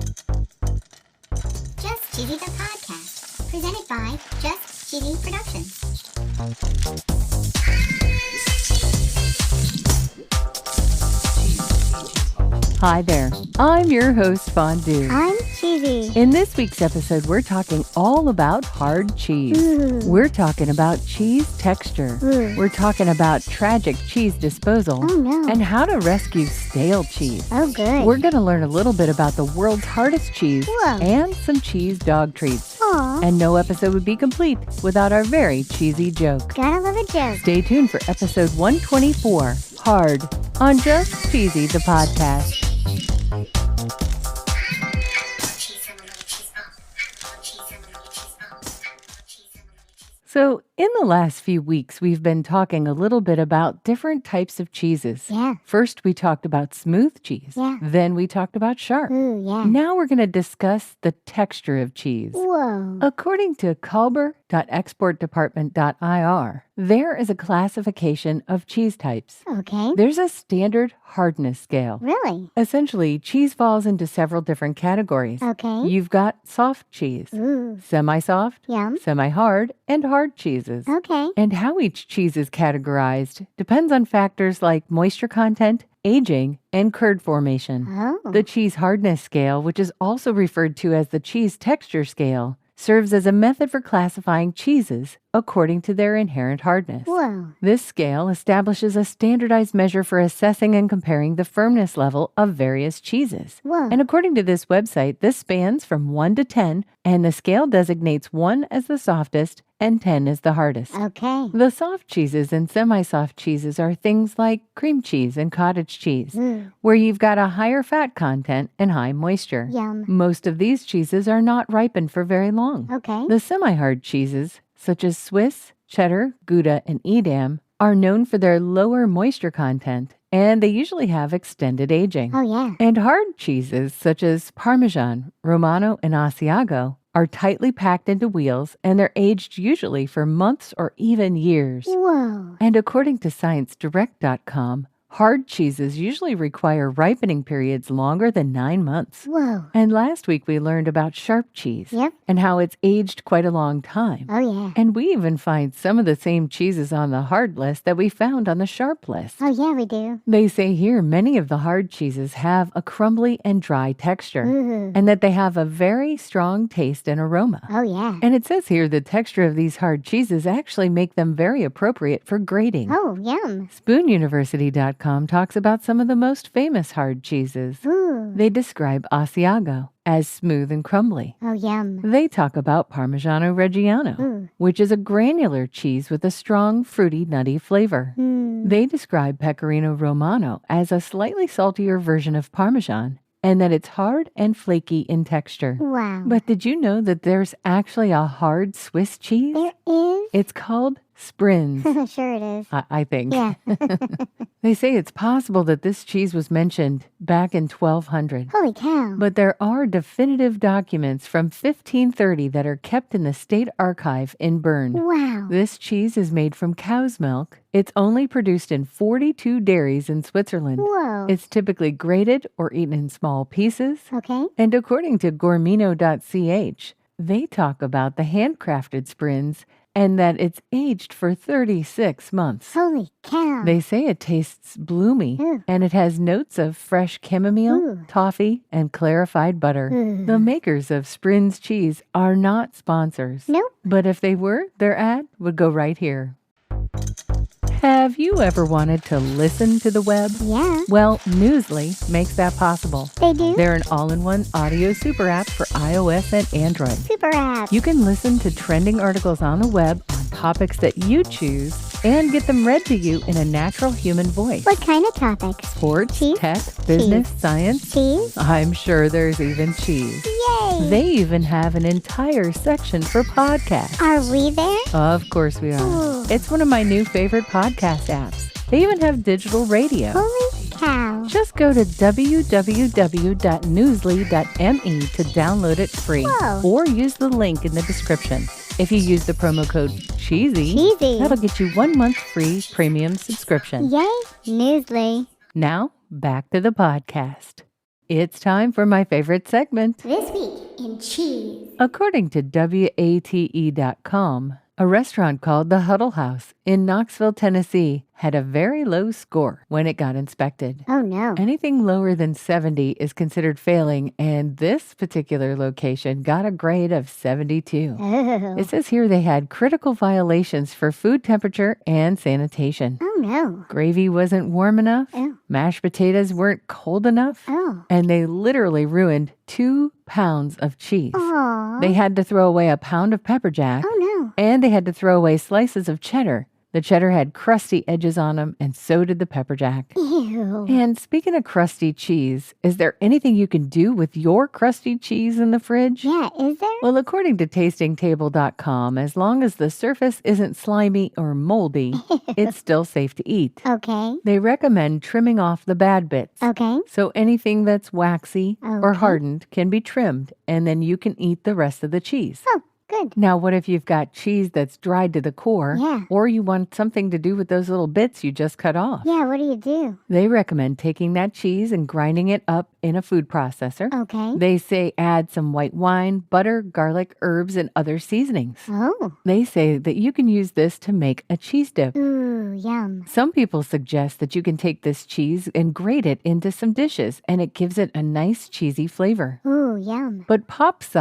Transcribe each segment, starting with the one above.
Just Cheesy the Podcast, presented by Just Cheesy Productions. Hi there, I'm your host, Fondue. I'm Cheesy. In this week's episode, we're talking all about hard cheese. Ooh. We're talking about cheese texture. Ooh. We're talking about tragic cheese disposal. Oh, no. And how to rescue stale cheese. Oh, good. We're going to learn a little bit about the world's hardest cheese Whoa. and some cheese dog treats. Aw. And no episode would be complete without our very cheesy joke. Gotta love a joke. Stay tuned for episode 124, Hard, on Just Cheesy the Podcast. So, in the last few weeks, we've been talking a little bit about different types of cheeses. Yeah. First, we talked about smooth cheese. Yeah. Then we talked about sharp. Ooh, yeah. Now we're going to discuss the texture of cheese. Whoa. According to Culber.exportdepartment.ir, there is a classification of cheese types. Okay. There's a standard hardness scale. Really? Essentially, cheese falls into several different categories. Okay. You've got soft cheese, Ooh. semi-soft, Yum. semi-hard, and hard cheeses. Okay. And how each cheese is categorized depends on factors like moisture content, aging, and curd formation. Oh. The cheese hardness scale, which is also referred to as the cheese texture scale, serves as a method for classifying cheeses according to their inherent hardness. Whoa. This scale establishes a standardized measure for assessing and comparing the firmness level of various cheeses. Whoa. And according to this website, this spans from 1 to 10, and the scale designates 1 as the softest and 10 as the hardest. Okay. The soft cheeses and semi-soft cheeses are things like cream cheese and cottage cheese, Ooh. where you've got a higher fat content and high moisture. Yum. Most of these cheeses are not ripened for very long. Okay. The semi-hard cheeses, such as Swiss, cheddar, Gouda, and Edam, are known for their lower moisture content, and they usually have extended aging. Oh, yeah. And hard cheeses, such as Parmesan, Romano, and Asiago, are tightly packed into wheels, and they're aged usually for months or even years. Whoa. And according to ScienceDirect.com, hard cheeses usually require ripening periods longer than 9 months. Whoa. And last week we learned about sharp cheese Yep. and how it's aged quite a long time. Oh, yeah. And we even find some of the same cheeses on the hard list that we found on the sharp list. Oh, yeah, we do. They say here many of the hard cheeses have a crumbly and dry texture, Ooh. and that they have a very strong taste and aroma. Oh, yeah. And it says here the texture of these hard cheeses actually make them very appropriate for grating. Oh, yum. SpoonUniversity.com talks about some of the most famous hard cheeses. Ooh. They describe Asiago as smooth and crumbly. Oh, yum. They talk about Parmigiano Reggiano, Ooh. which is a granular cheese with a strong, fruity, nutty flavor. Hmm. They describe Pecorino Romano as a slightly saltier version of Parmesan, and that it's hard and flaky in texture. Wow. But did you know that there's actually a hard Swiss cheese? There is? It's called Sprinz. Sure it is. I think. Yeah. They say it's possible that this cheese was mentioned back in 1200. Holy cow. But there are definitive documents from 1530 that are kept in the State Archive in Bern. Wow. This cheese is made from cow's milk. It's only produced in 42 dairies in Switzerland. Whoa. It's typically grated or eaten in small pieces. Okay. And according to gourmino.ch, they talk about the handcrafted Sprinz and that it's aged for 36 months. Holy cow. They say it tastes bloomy, Ooh. and it has notes of fresh chamomile, Ooh. toffee, and clarified butter. Ooh. The makers of Sprinz cheese are not sponsors. Nope. But if they were, their ad would go right here. Have you ever wanted to listen to the web? Yeah. Well, Newsly makes that possible. They do? They're an all-in-one audio super app for iOS and Android. Super app. You can listen to trending articles on the web on topics that you choose and get them read to you in a natural human voice. What kind of topics? Sports, Cheese? tech, business, science. Cheese? I'm sure there's even cheese. Yay. They even have an entire section for podcasts. Are we there? Of course we are. Ooh. It's one of my new favorite podcast apps. They even have digital radio. Holy cow. Just go to www.newsly.me to download it free. Whoa. Or use the link in the description. If you use the promo code CHEESY, that'll get you 1 month free premium subscription. Yay, Newsly. Now, back to the podcast. It's time for my favorite segment. This week in cheese. According to WATE.com, a restaurant called the Huddle House in Knoxville, Tennessee, had a very low score when it got inspected. Oh no. Anything lower than 70 is considered failing, and this particular location got a grade of 72. Oh. It says here they had critical violations for food temperature and sanitation. Oh no. Gravy wasn't warm enough, Oh. mashed potatoes weren't cold enough, Oh. and they literally ruined 2 pounds of cheese. Aw. They had to throw away a pound of pepper jack, Oh no. and they had to throw away slices of cheddar. The cheddar had crusty edges on them, and so did the pepper jack. Ew. And speaking of crusty cheese, is there anything you can do with your crusty cheese in the fridge? Yeah, is there? Well, according to tastingtable.com, as long as the surface isn't slimy or moldy, it's still safe to eat. Okay. They recommend trimming off the bad bits. Okay. So anything that's waxy or Okay. hardened can be trimmed, and then you can eat the rest of the cheese. Oh, good. Now, what if you've got cheese that's dried to the core, Yeah. or you want something to do with those little bits you just cut off? Yeah, what do you do? They recommend taking that cheese and grinding it up in a food processor. Okay. They say add some white wine, butter, garlic, herbs, and other seasonings. Oh. They say that you can use this to make a cheese dip. Ooh, yum. Some people suggest that you can take this cheese and grate it into some dishes, and it gives it a nice cheesy flavor. Ooh, yum. But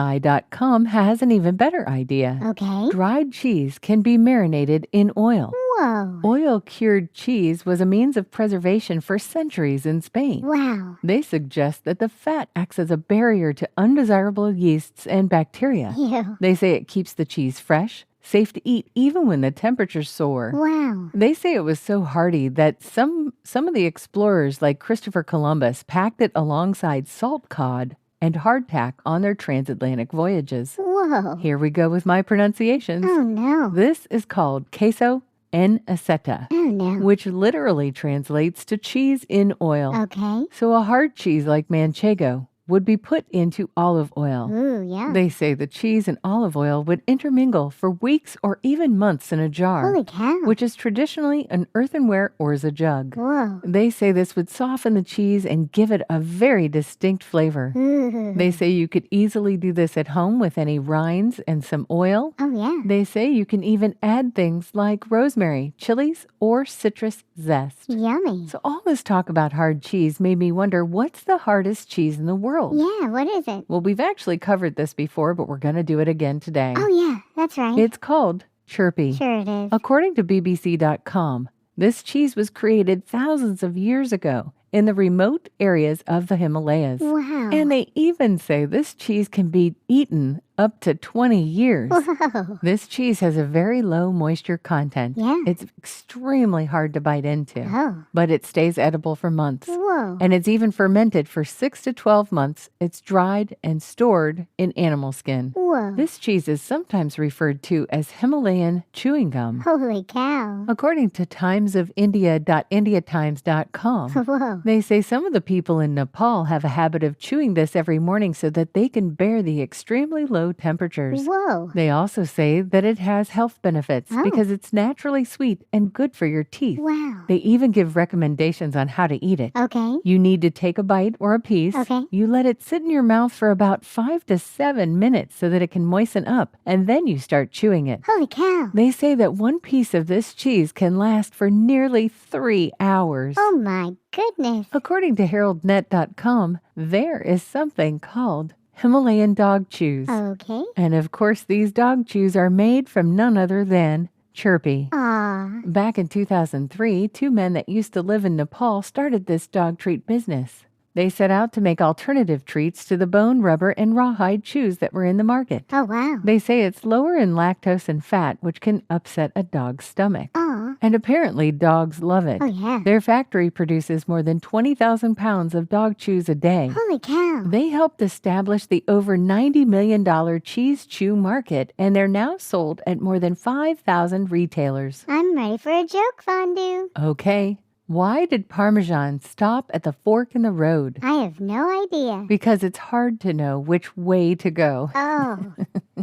popsci.com has an even better idea. Okay. Dried cheese can be marinated in oil. Whoa. Oil-cured cheese was a means of preservation for centuries in Spain. Wow. They suggest that the fat acts as a barrier to undesirable yeasts and bacteria. Ew. They say it keeps the cheese fresh, safe to eat even when the temperature's soar. Wow. They say it was so hardy that some of the explorers like Christopher Columbus packed it alongside salt cod and hardtack on their transatlantic voyages. Whoa. Here we go with my pronunciations. Oh no. This is called queso en aceta, Oh no. which literally translates to cheese in oil. Okay. So a hard cheese like manchego would be put into olive oil. Ooh, yum. They say the cheese and olive oil would intermingle for weeks or even months in a jar, Holy cow. which is traditionally an earthenware orza jug. Whoa. They say this would soften the cheese and give it a very distinct flavor. Ooh. They say you could easily do this at home with any rinds and some oil. Oh yeah. They say you can even add things like rosemary, chilies, or citrus zest. Yummy. So all this talk about hard cheese made me wonder, what's the hardest cheese in the world? Yeah, what is it? Well, we've actually covered this before, but we're going to do it again today. Oh yeah, that's right. It's called chirpy. Sure it is. According to BBC.com, this cheese was created thousands of years ago in the remote areas of the Himalayas. Wow. And they even say this cheese can be eaten up to 20 years. Whoa. This cheese has a very low moisture content. Yeah. It's extremely hard to bite into, Oh. but it stays edible for months. Whoa. And it's even fermented for 6 to 12 months. It's dried and stored in animal skin. Whoa. This cheese is sometimes referred to as Himalayan chewing gum. Holy cow. According to timesofindia.indiatimes.com, Whoa. they say some of the people in Nepal have a habit of chewing this every morning so that they can bear the extremely low temperatures. Whoa. They also say that it has health benefits Oh. because it's naturally sweet and good for your teeth. Wow. They even give recommendations on how to eat it. Okay. You need to take a bite or a piece. Okay. You let it sit in your mouth for about 5 to 7 minutes so that it can moisten up, and then you start chewing it. Holy cow. They say that one piece of this cheese can last for nearly 3 hours. Oh my goodness. According to HeraldNet.com, there is something called Himalayan dog chews. Okay. And of course, these dog chews are made from none other than chirpy. Aw. Back in 2003, 2 men that used to live in Nepal started this dog treat business. They set out to make alternative treats to the bone, rubber, and rawhide chews that were in the market. Oh wow. They say it's lower in lactose and fat, which can upset a dog's stomach. Aw. And apparently, dogs love it. Oh yeah. Their factory produces more than 20,000 pounds of dog chews a day. Holy cow. They helped establish the over $90 million cheese chew market, and they're now sold at more than 5,000 retailers. I'm ready for a joke, Fondue. Okay, why did Parmesan stop at the fork in the road? I have no idea. Because it's hard to know which way to go. Oh,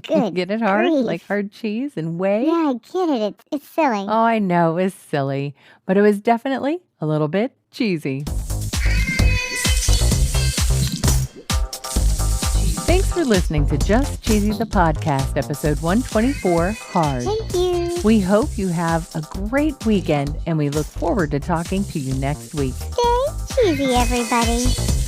good. Get it hard? grief. Like hard cheese and way? Yeah, I get it. It's silly. Oh, I know, it's silly, but it was definitely a little bit cheesy. Thanks for listening to Just Cheesy the Podcast, episode 124, Hard. Thank you. We hope you have a great weekend, and we look forward to talking to you next week. Stay cheesy, everybody.